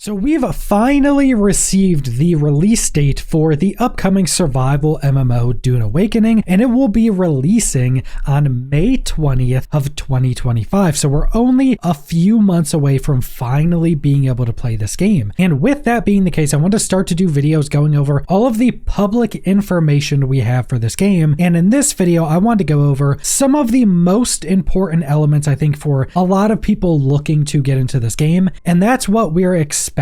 So we've finally received the release date for the upcoming survival MMO Dune Awakening, and it will be releasing on May 20th of 2025. So we're only a few months away from finally being able to play this game. And with that being the case, I want to start to do videos going over all of the public information we have for this game. And in this video, I want to go over some of the most important elements, I think, for a lot of people looking to get into this game. And that's what we're expecting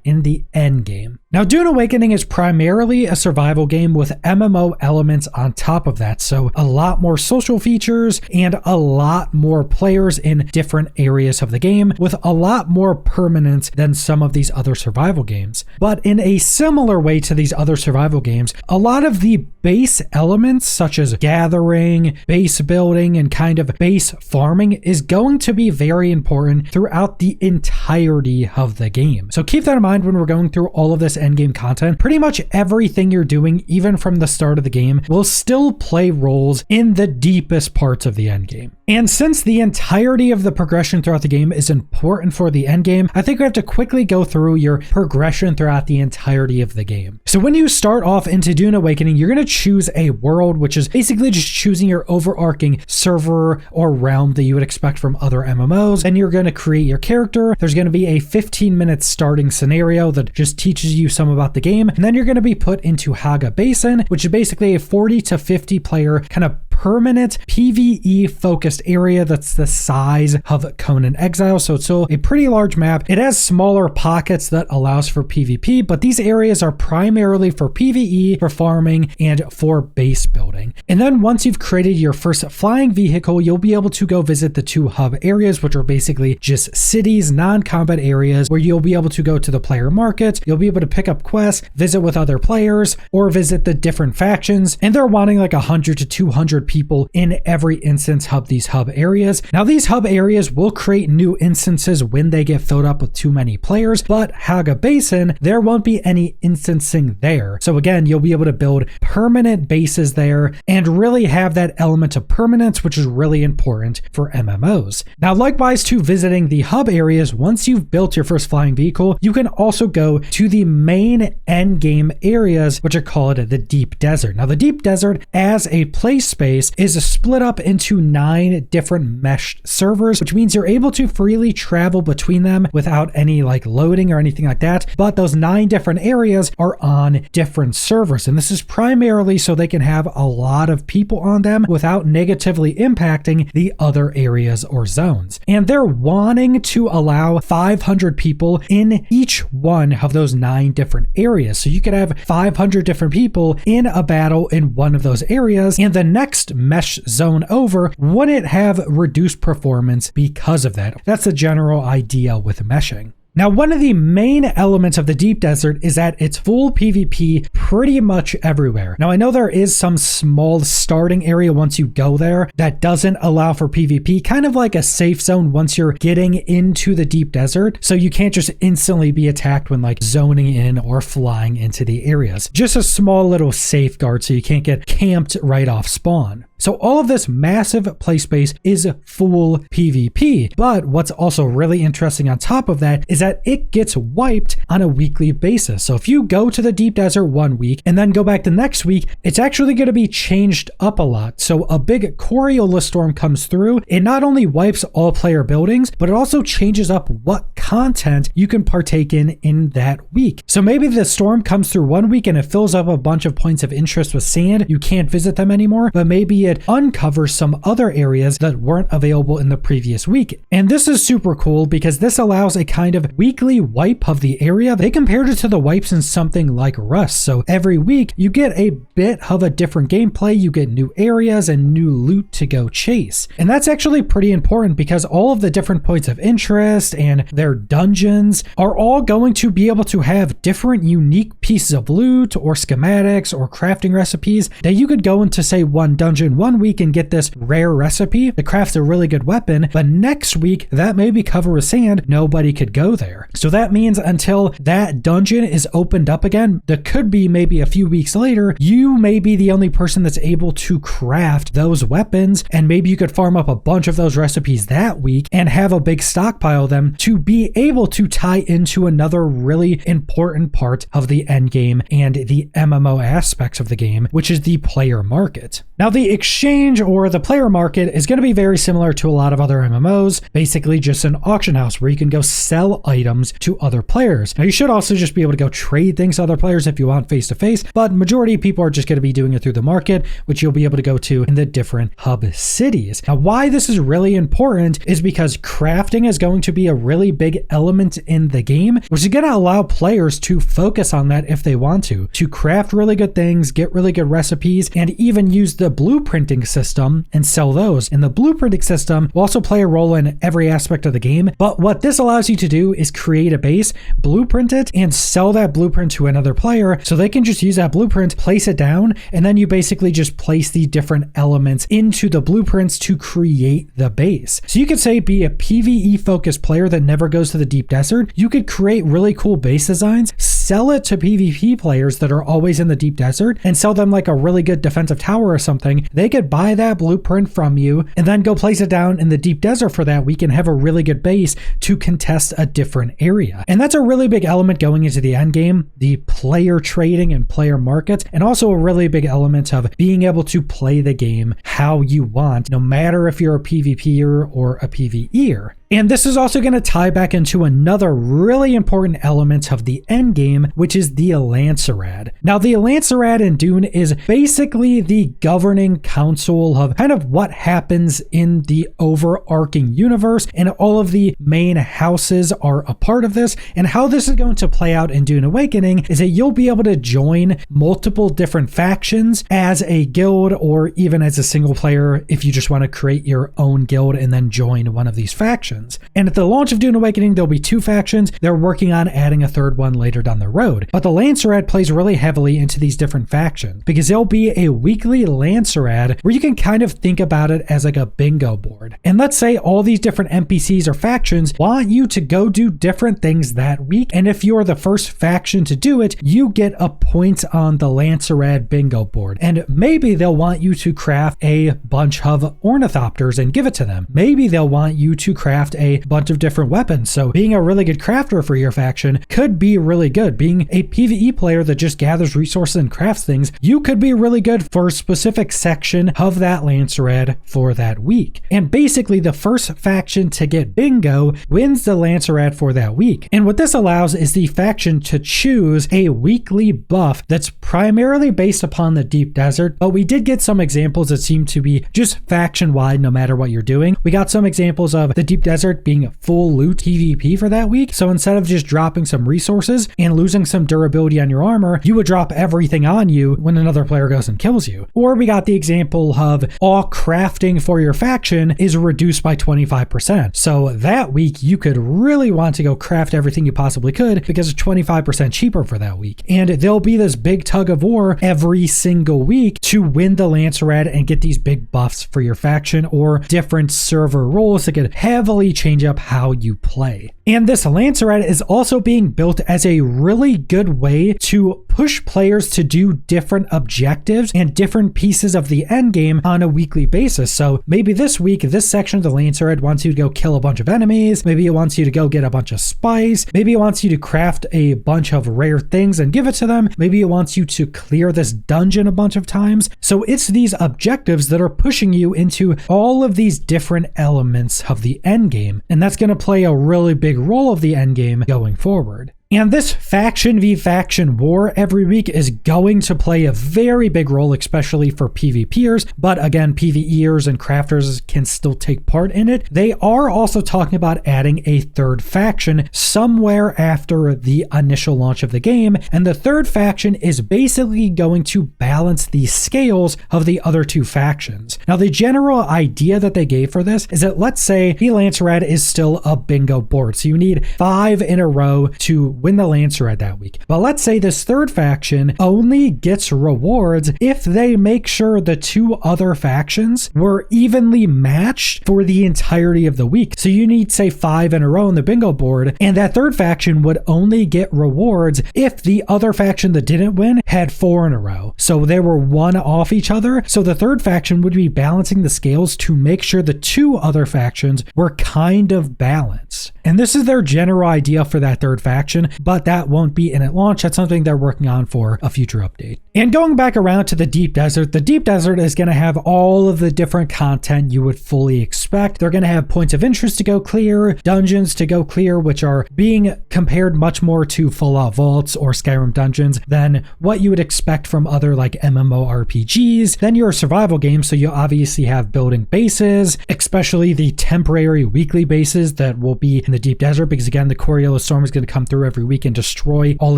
in the end game. Now, Dune Awakening is primarily a survival game with MMO elements on top of that, so a lot more social features and a lot more players in different areas of the game with a lot more permanence than some of these other survival games. But in a similar way to these other survival games, a lot of the base elements such as gathering, base building, and kind of base farming is going to be very important throughout the entirety of the game. So keep that in mind when we're going through all of this endgame content. Pretty much everything you're doing, even from the start of the game, will still play roles in the deepest parts of the endgame. And since the entirety of the progression throughout the game is important for the endgame, I think we have to quickly go through your progression throughout the entirety of the game. So when you start off into Dune Awakening, you're going to choose a world, which is basically just choosing your overarching server or realm that you would expect from other MMOs. And you're going to create your character. There's going to be a 15-minute starting scenario that just teaches you some about the game. And then you're going to be put into Haga Basin, which is basically a 40 to 50 player kind of permanent PvE focused area that's the size of Conan Exile. So it's still a pretty large map. It has smaller pockets that allows for PvP, but these areas are primarily for PvE, for farming, and for base building. And then once you've created your first flying vehicle, you'll be able to go visit the two hub areas, which are basically just cities, non-combat areas where you'll be able to go to the player market. You'll be able to pick up quests, visit with other players, or visit the different factions. And they're wanting like 100 to 200 people in every instance of these hub areas. Now, these hub areas will create new instances when they get filled up with too many players, but Haga Basin, there won't be any instancing there. So again, you'll be able to build permanent bases there and really have that element of permanence, which is really important for MMOs. Now, likewise to visiting the hub areas, once you've built your first flying vehicle, you can also go to the main end game areas, which are called the Deep Desert. Now, the Deep Desert as a play space is split up into 9 different meshed servers, which means you're able to freely travel between them without any like loading or anything like that. But those 9 different areas are on different servers. And this is primarily so they can have a lot of people on them without negatively impacting the other areas or zones. And they're wanting to allow 500 people in each one of those 9 different areas. So you could have 500 different people in a battle in one of those areas, and the next mesh zone over wouldn't have reduced performance because of that. That's the general idea with meshing. Now, one of the main elements of the Deep Desert is that it's full PvP pretty much everywhere. Now, I know there is some small starting area once you go there that doesn't allow for PvP, kind of like a safe zone once you're getting into the Deep Desert. So you can't just instantly be attacked when like zoning in or flying into the areas. Just a small little safeguard so you can't get camped right off spawn. So all of this massive play space is full PvP, but what's also really interesting on top of that is that it gets wiped on a weekly basis. So if you go to the Deep Desert one week and then go back the next week, it's actually going to be changed up a lot. So a big Coriolis storm comes through. It not only wipes all player buildings, but it also changes up what content you can partake in that week. So maybe the storm comes through one week and it fills up a bunch of points of interest with sand. You can't visit them anymore, but maybe it uncovers some other areas that weren't available in the previous week. And this is super cool because this allows a kind of weekly wipe of the area. They compared it to the wipes in something like Rust. So every week you get a bit of a different gameplay, you get new areas and new loot to go chase. And that's actually pretty important because all of the different points of interest and their dungeons are all going to be able to have different unique pieces of loot or schematics or crafting recipes that you could go into, say, one dungeon one week and get this rare recipe that crafts a really good weapon, but next week that may be covered with sand. Nobody could go there. So that means until that dungeon is opened up again, that could be maybe a few weeks later, you may be the only person that's able to craft those weapons, and maybe you could farm up a bunch of those recipes that week and have a big stockpile of them to be able to tie into another really important part of the end game and the MMO aspects of the game, which is the player market. Now, the exchange or the player market is going to be very similar to a lot of other MMOs, basically just an auction house where you can go sell items to other players. Now, you should also just be able to go trade things to other players if you want face to face, but majority of people are just going to be doing it through the market, which you'll be able to go to in the different hub cities. Now, why this is really important is because crafting is going to be a really big element in the game, which is going to allow players to focus on that if they want to craft really good things, get really good recipes, and even use the blueprinting system and sell those. And the blueprinting system will also play a role in every aspect of the game, but what this allows you to do is create a base, blueprint it, and sell that blueprint to another player so they can just use that blueprint, place it down, and then you basically just place the different elements into the blueprints to create the base. So you could say be a PvE focused player that never goes to the deep desert. You could create really cool base designs, sell it to PvP players that are always in the deep desert, and sell them like a really good defensive tower or something. They could buy that blueprint from you and then go place it down in the deep desert for that week and have a really good base to contest a different area. And that's a really big element going into the end game, the player trading and player markets, and also a really big element of being able to play the game how you want, no matter if you're a PvPer or a PvEer. And this is also going to tie back into another really important element of the end game, which is the Lancerad. Now, the Lancerad in Dune is basically the governing council of kind of what happens in the overarching universe, and all of the main houses are a part of this. And how this is going to play out in Dune Awakening is that you'll be able to join multiple different factions as a guild, or even as a single player if you just want to create your own guild and then join one of these factions. And at the launch of Dune Awakening, there'll be two factions. They're working on adding a third one later down the road. But the Lancerad plays really heavily into these different factions because there'll be a weekly Lancerad where you can kind of think about it as like a bingo board. And let's say all these different NPCs or factions want you to go do different things that week. And if you're the first faction to do it, you get a point on the Lancerad bingo board. And maybe they'll want you to craft a bunch of ornithopters and give it to them. Maybe they'll want you to craft a bunch of different weapons. So being a really good crafter for your faction could be really good. Being a PvE player that just gathers resources and crafts things, you could be really good for a specific section of that Lancerad for that week. And basically the first faction to get bingo wins the Lancerad for that week. And what this allows is the faction to choose a weekly buff that's primarily based upon the deep desert, but we did get some examples that seem to be just faction wide no matter what you're doing. We got some examples of the deep desert being a full loot PvP for that week. So instead of just dropping some resources and losing some durability on your armor, you would drop everything on you when another player goes and kills you. Or we got the example of all crafting for your faction is reduced by 25%. So that week you could really want to go craft everything you possibly could because it's 25% cheaper for that week. And there'll be this big tug of war every single week to win the Lancerad and get these big buffs for your faction or different server roles that could heavily change up how you play. And this Lancerad is also being built as a really good way to push players to do different objectives and different pieces of the end game on a weekly basis. So maybe this week, this section of the Lancerad wants you to go kill a bunch of enemies. Maybe it wants you to go get a bunch of spice. Maybe it wants you to craft a bunch of rare things and give it to them. Maybe it wants you to clear this dungeon a bunch of times. So it's these objectives that are pushing you into all of these different elements of the end game. And that's going to play a really big role of the end game going forward. And this faction v faction war every week is going to play a very big role, especially for PvPers. But again, PvEers and crafters can still take part in it. They are also talking about adding a third faction somewhere after the initial launch of the game. And the third faction is basically going to balance the scales of the other two factions. Now, the general idea that they gave for this is that let's say the Lancerad is still a bingo board. So you need 5 in a row to win the Lancerad that week. But let's say this third faction only gets rewards if they make sure the two other factions were evenly matched for the entirety of the week. So you need, say, 5 in a row on the bingo board, and that third faction would only get rewards if the other faction that didn't win had 4 in a row. So they were one off each other. So the third faction would be balancing the scales to make sure the two other factions were kind of balanced. And this is their general idea for that third faction, but that won't be in at launch. That's something they're working on for a future update. And going back around to the Deep Desert, the Deep Desert is going to have all of the different content you would fully expect. They're going to have points of interest to go clear, dungeons to go clear, which are being compared much more to Fallout Vaults or Skyrim dungeons than what you would expect from other like MMORPGs. Then you're a survival game, so you obviously have building bases, especially the temporary weekly bases that will be in the Deep Desert, because again, the Coriolis Storm is going to come through every week and destroy all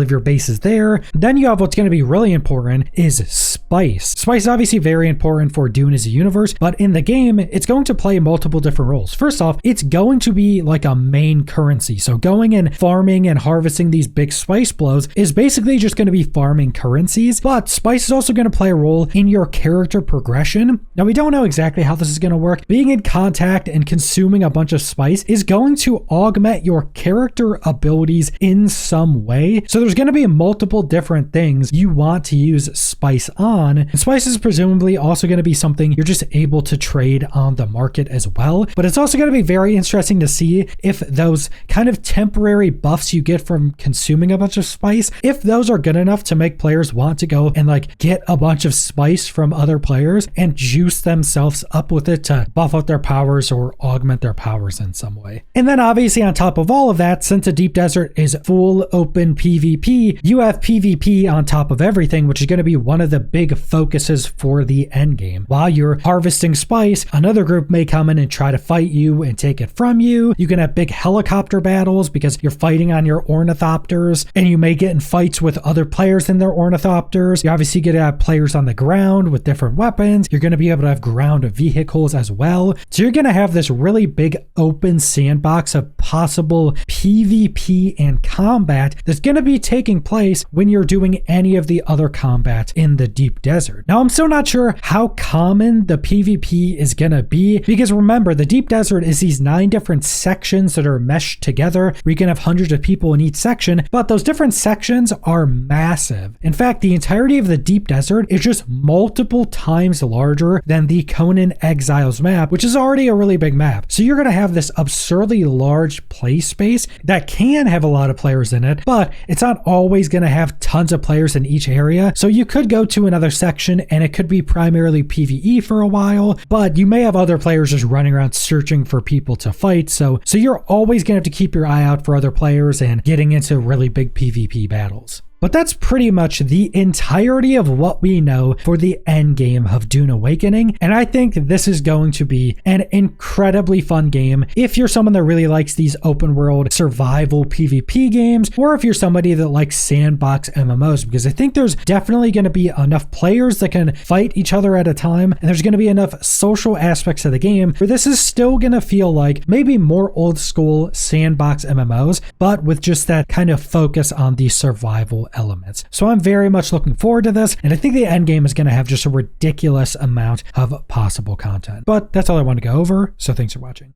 of your bases there. Then you have what's going to be really important is spice. Spice is obviously very important for Dune as a universe, but in the game, it's going to play multiple different roles. First off, it's going to be like a main currency. So going and farming and harvesting these big spice blows is basically just going to be farming currencies, but spice is also going to play a role in your character progression. Now, we don't know exactly how this is going to work. Being in contact and consuming a bunch of spice is going to augment your character abilities in some way. So there's going to be multiple different things you want to use spice on. And spice is presumably also going to be something you're just able to trade on the market as well. But it's also going to be very interesting to see if those kind of temporary buffs you get from consuming a bunch of spice, if those are good enough to make players want to go and like get a bunch of spice from other players and juice themselves up with it to buff out their powers or augment their powers in some way. And then obviously on top of all of that, since the Deep Desert is full open PvP, you have PvP on top of everything, which is going to be one of the big focuses for the end game. While you're harvesting spice, another group may come in and try to fight you and take it from you. You can have big helicopter battles because you're fighting on your ornithopters, and you may get in fights with other players in their ornithopters. You're obviously going to have players on the ground with different weapons. You're going to be able to have ground vehicles as well. So you're going to have this really big open sandbox of possible PvP and combat that's going to be taking place when you're doing any of the other combat in the Deep Desert. Now, I'm still not sure how common the PvP is going to be, because remember, the Deep Desert is these 9 different sections that are meshed together where you can have hundreds of people in each section, but those different sections are massive. In fact, the entirety of the Deep Desert is just multiple times larger than the Conan Exiles map, which is already a really big map. So you're going to have this absurdly large play space that can have a lot of players in it, but it's not always going to have tons of players in each area. So you could go to another section and it could be primarily PvE for a while, but you may have other players just running around searching for people to fight. So you're always going to have to keep your eye out for other players and getting into really big PvP battles. But that's pretty much the entirety of what we know for the end game of Dune Awakening, and I think this is going to be an incredibly fun game if you're someone that really likes these open world survival PvP games, or if you're somebody that likes sandbox MMOs, because I think there's definitely going to be enough players that can fight each other at a time, and there's going to be enough social aspects of the game where this is still going to feel like maybe more old school sandbox MMOs, but with just that kind of focus on the survival elements. So I'm very much looking forward to this, and I think the end game is going to have just a ridiculous amount of possible content. But that's all I want to go over, so thanks for watching.